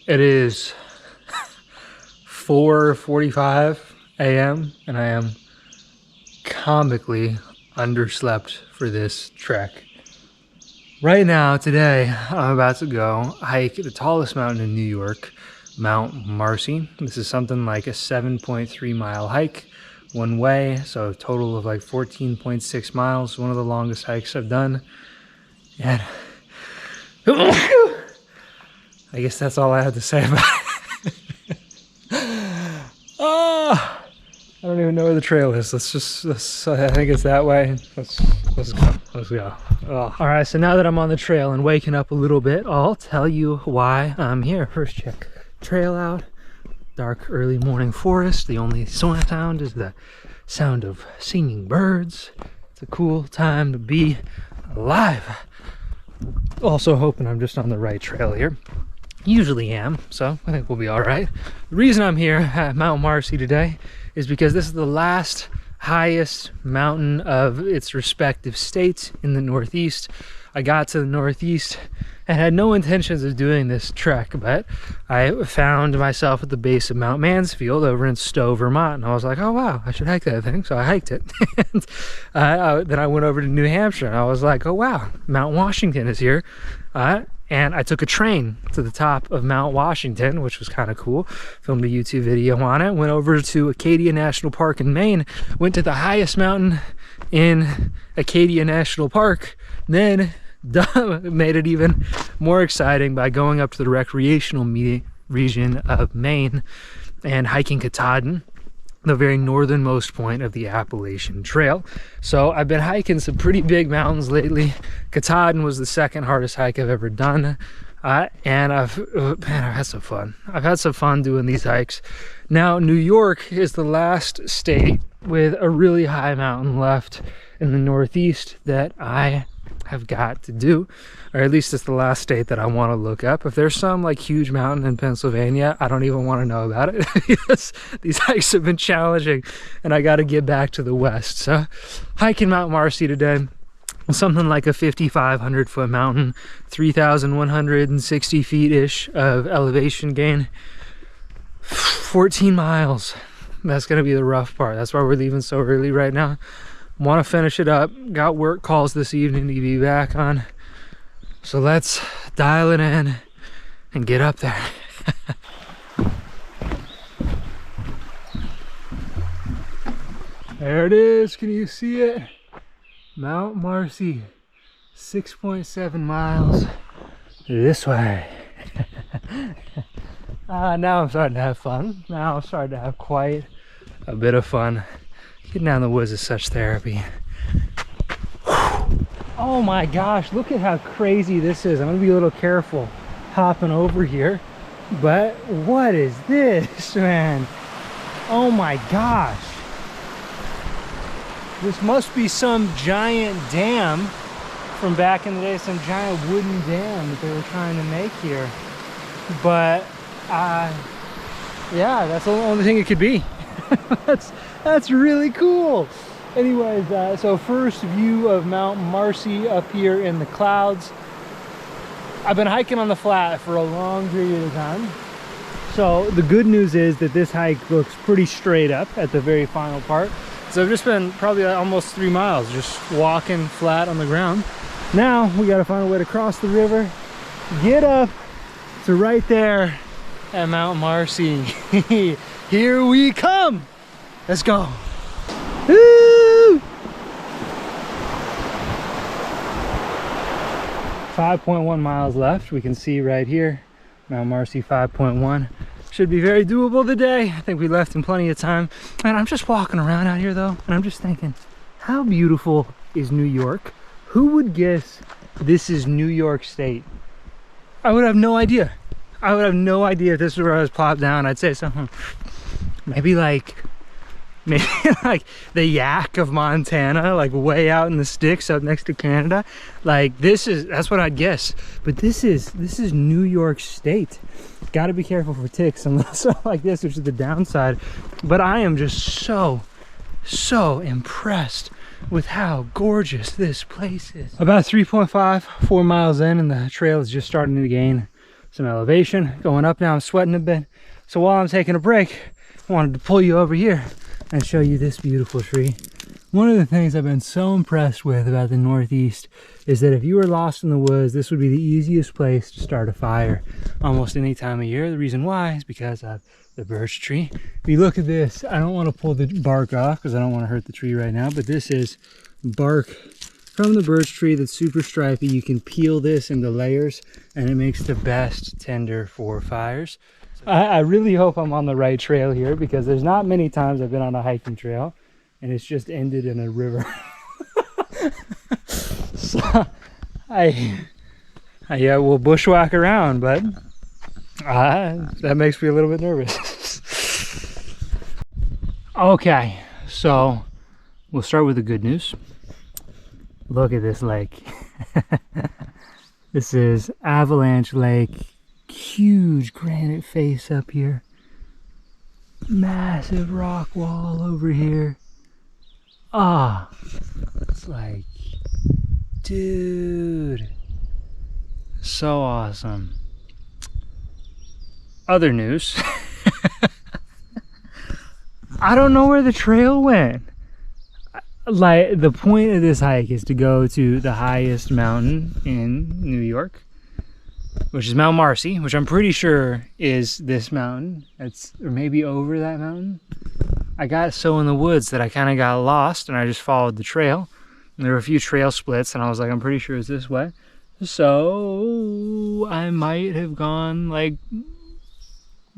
It is 4:45 a.m. and I am comically underslept for this trek. Right now, today, I'm about to go hike the tallest mountain in New York, Mount Marcy. This is something like a 7.3 mile hike one way, so a total of like 14.6 miles, one of the longest hikes I've done. And I guess that's all I have to say about it. Oh, I don't even know where the trail is. I think it's that way. Let's go. Oh. All right, so now that I'm on the trail and waking up a little bit, I'll tell you why I'm here. First, check trail out. Dark early morning forest. The only sound is the sound of singing birds. It's a cool time to be alive. Also hoping I'm just on the right trail here. Usually am, so I think we'll be all right. The reason I'm here at Mount Marcy today is because this is the last highest mountain of its respective states in the Northeast. I got to the Northeast and had no intentions of doing this trek, but I found myself at the base of Mount Mansfield over in Stowe, Vermont, and I was like, oh wow, I should hike that thing, so I hiked it. And then I went over to New Hampshire and I was like, oh wow, Mount Washington is here. And I took a train to the top of Mount Washington, which was kind of cool. Filmed a YouTube video on it. Went over to Acadia National Park in Maine. Went to the highest mountain in Acadia National Park. Then made it even more exciting by going up to the recreational region of Maine and hiking Katahdin, the very northernmost point of the Appalachian Trail. So I've been hiking some pretty big mountains lately. Katahdin was the second hardest hike I've ever done, and I've had some fun. I've had some fun doing these hikes. Now, New York is the last state with a really high mountain left in the Northeast that I have got to do, or at least it's the last state that I want to look up. If there's some like huge mountain in Pennsylvania, I don't even want to know about it because these hikes have been challenging and I got to get back to the west. So hiking Mount Marcy today, something like a 5,500 foot mountain, 3,160 feet ish of elevation gain, 14 miles. That's going to be the rough part. That's why we're leaving so early right now. Want to finish it up. Got work calls this evening to be back on. So let's dial it in and get up there. There it is. Can you see it? Mount Marcy. 6.7 miles this way. Now I'm starting to have fun. Now I'm starting to have quite a bit of fun. Getting down the woods is such therapy. Oh my gosh, look at how crazy this is. I'm gonna be a little careful hopping over here. But what is this, man? Oh my gosh. This must be some giant dam from back in the day, some giant wooden dam that they were trying to make here. But yeah, that's the only thing it could be. That's really cool. Anyways, so first view of Mount Marcy up here in the clouds. I've been hiking on the flat for a long period of time. So the good news is that this hike looks pretty straight up at the very final part. So I've just been probably almost 3 miles just walking flat on the ground. Now we got to find a way to cross the river, get up to right there at Mount Marcy. Here we come. Let's go. Woo! 5.1 miles left. We can see right here, Mount Marcy 5.1. Should be very doable today. I think we left in plenty of time. And I'm just walking around out here though, and I'm just thinking, how beautiful is New York? Who would guess this is New York State? I would have no idea. I would have no idea if this was where I was plopped down. I'd say something, maybe like the Yak of Montana, like way out in the sticks up next to Canada. Like that's what I'd guess. But this is New York State. Got to be careful for ticks and stuff like this, which is the downside. But I am just so impressed with how gorgeous this place is. About 3.5, 4 miles in, and the trail is just starting to gain some elevation going up now. I'm sweating a bit. So while I'm taking a break, I wanted to pull you over here and show you this beautiful tree. One of the things I've been so impressed with about the Northeast is that if you were lost in the woods, this would be the easiest place to start a fire almost any time of year. The reason why is because of the birch tree. If you look at this, I don't want to pull the bark off because I don't want to hurt the tree right now, but this is bark from the birch tree that's super stripy. You can peel this into layers and it makes the best tinder for fires. I really hope I'm on the right trail here because there's not many times I've been on a hiking trail and it's just ended in a river. So I will bushwhack around, but that makes me a little bit nervous. Okay, so we'll start with the good news. Look at this lake. This is Avalanche Lake. Huge granite face up here. Massive rock wall over here. Ah, it's like, dude, so awesome. Other news. I don't know where the trail went. Like, the point of this hike is to go to the highest mountain in New York, which is Mount Marcy, which I'm pretty sure is this mountain. It's, or maybe over that mountain. I got so in the woods that I kind of got lost and I just followed the trail. And there were a few trail splits and I was like, I'm pretty sure it's this way. So I might have gone like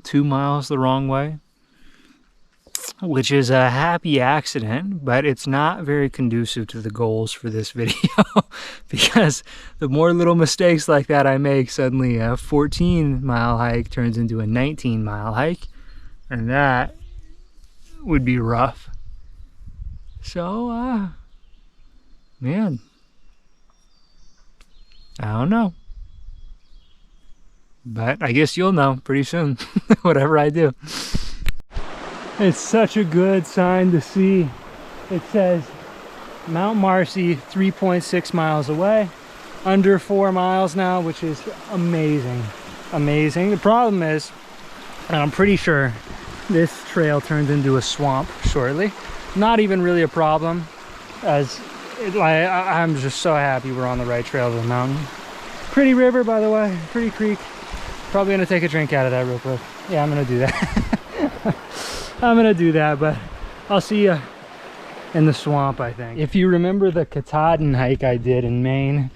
2 miles the wrong way, which is a happy accident, but it's not very conducive to the goals for this video because the more little mistakes like that I make, suddenly a 14-mile hike turns into a 19-mile hike, and that would be rough. So, man, I don't know. But I guess you'll know pretty soon, whatever I do. It's such a good sign to see. It says Mount Marcy, 3.6 miles away, under 4 miles now, which is amazing. Amazing. The problem is, and I'm pretty sure this trail turns into a swamp shortly. Not even really a problem, as I'm just so happy we're on the right trail to the mountain. Pretty river, by the way, pretty creek. Probably gonna take a drink out of that real quick. Yeah, I'm gonna do that. I'm gonna do that, but I'll see you in the swamp, I think. If you remember the Katahdin hike I did in Maine,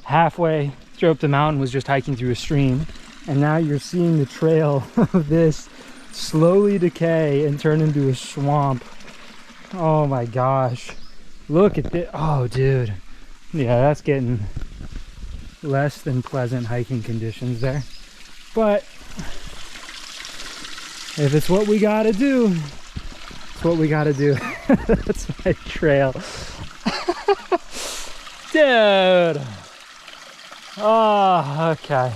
halfway through up the mountain was just hiking through a stream, and now you're seeing the trail of this slowly decay and turn into a swamp. Oh my gosh, look at this. Oh dude, yeah, that's getting less than pleasant hiking conditions there, but if it's what we gotta do, it's what we gotta do. That's my trail. Dude. Oh, okay.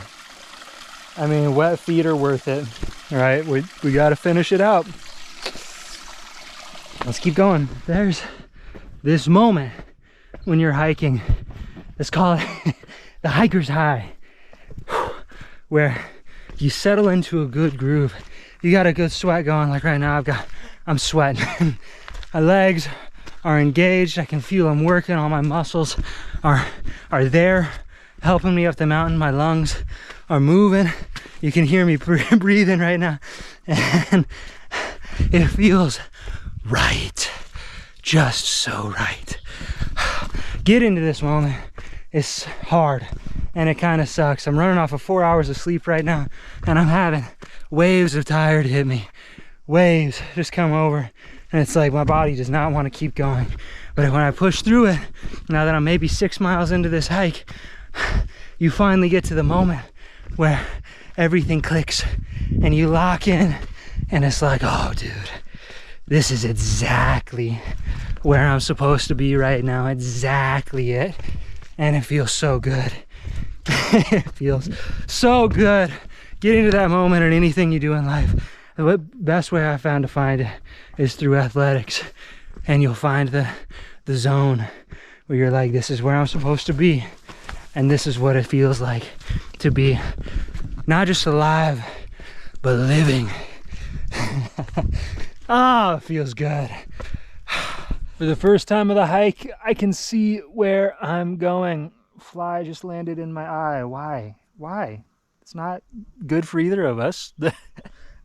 I mean, wet feet are worth it, right? We gotta finish it out. Let's keep going. There's this moment when you're hiking. Let's call it the hiker's high, where you settle into a good groove. You got a good sweat going. Like right now, I'm sweating. My legs are engaged. I can feel them working. All my muscles are there, helping me up the mountain. My lungs are moving. You can hear me breathing right now, and it feels right, just so right. Get into this moment. It's hard and it kind of sucks. I'm running off of 4 hours of sleep right now, and I'm having waves of tired hit me. Waves just come over, and it's like my body does not want to keep going. But when I push through it, now that I'm maybe 6 miles into this hike, you finally get to the moment where everything clicks and you lock in, and it's like, oh dude, this is exactly where I'm supposed to be right now. Exactly it. And it feels so good. It feels so good. Get into that moment in anything you do in life. The best way I found to find it is through athletics. And you'll find the zone where you're like, this is where I'm supposed to be. And this is what it feels like to be Not just alive, but living. Oh, it feels good. For the first time of the hike, I can see where I'm going. Fly just landed in my eye. Why? It's not good for either of us.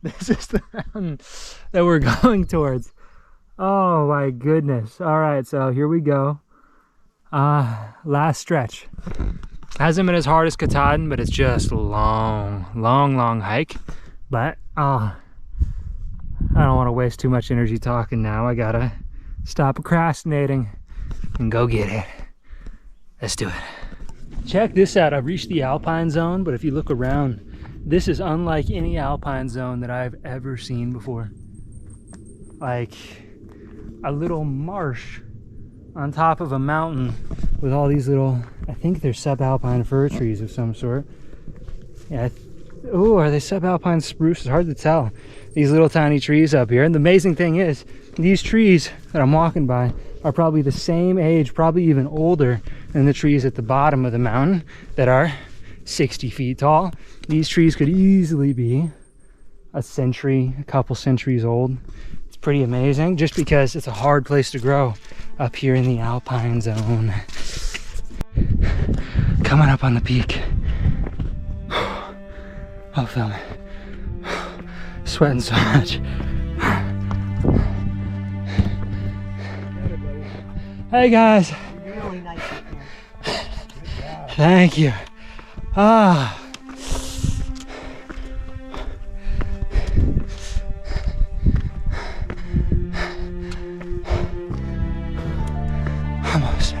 This is the mountain that we're going towards. Oh my goodness. All right, so here we go. Last stretch. Hasn't been as hard as Katahdin, but it's just long hike. But I don't want to waste too much energy talking now. I gotta stop procrastinating and go get it. Let's do it. Check this out. I've reached the alpine zone, but if you look around, this is unlike any alpine zone that I've ever seen before. Like a little marsh on top of a mountain with all these little, I think they're subalpine fir trees of some sort. Yeah, oh, are they subalpine spruce? It's hard to tell. These little tiny trees up here. And the amazing thing is, these trees that I'm walking by are probably the same age, probably even older than the trees at the bottom of the mountain that are 60 feet tall. These trees could easily be a century, a couple centuries old. It's pretty amazing, just because it's a hard place to grow up here in the alpine zone. Coming up on the peak. I'll film it. Sweating so much. Hey guys. Really nice up there. Thank you. Ah. Almost.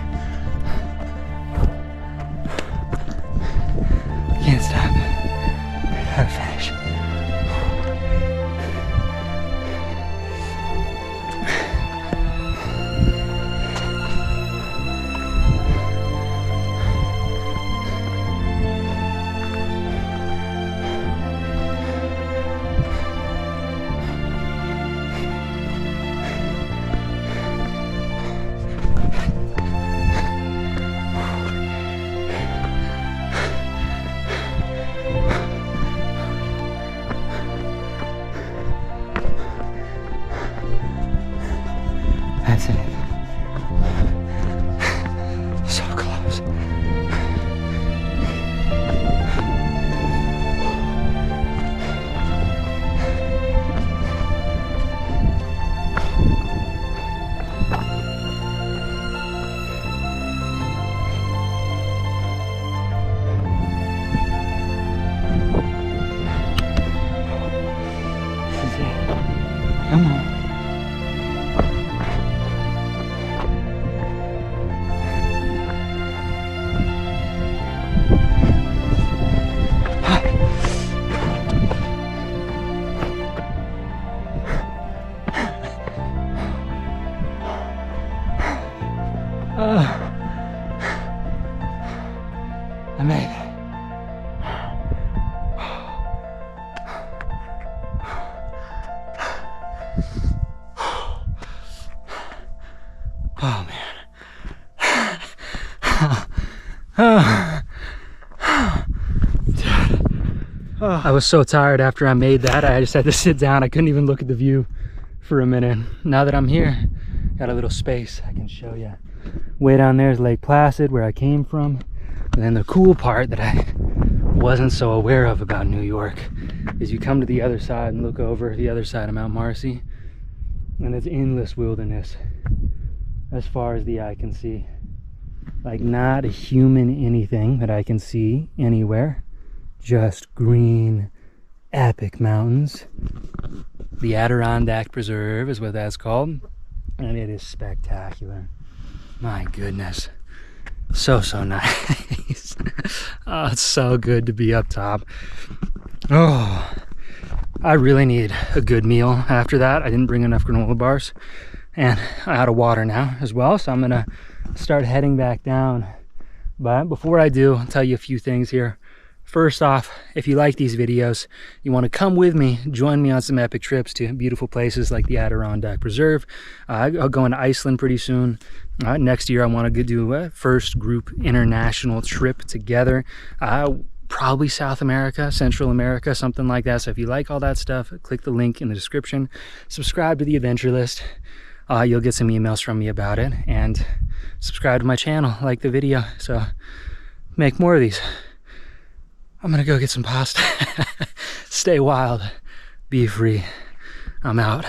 Can't stop. Gotta finish. That's it. So close. This is it. Come on. I made it. Oh man. Dude. I was so tired after I made that. I just had to sit down. I couldn't even look at the view for a minute. Now that I'm here, got a little space I can show you. Way down there is Lake Placid, where I came from. And then the cool part that I wasn't so aware of about New York is you come to the other side and look over the other side of Mount Marcy, and it's endless wilderness as far as the eye can see. Like not a human anything that I can see anywhere. Just green, epic mountains. The Adirondack Preserve is what that's called, and it is spectacular. My goodness. So nice. Oh, it's so good to be up top. Oh, I really need a good meal after that. I didn't bring enough granola bars, and I'm out of water now as well, so I'm gonna start heading back down. But before I do, I'll tell you a few things here. First off, if you like these videos, you want to come with me, join me on some epic trips to beautiful places like the Adirondack Preserve. I'll go into Iceland pretty soon. Next year, I want to do a first group international trip together. probably South America, Central America, something like that. So if you like all that stuff, click the link in the description, subscribe to the adventure list. You'll get some emails from me about it, and subscribe to my channel, like the video, so make more of these. I'm gonna go get some pasta. Stay wild, be free. I'm out.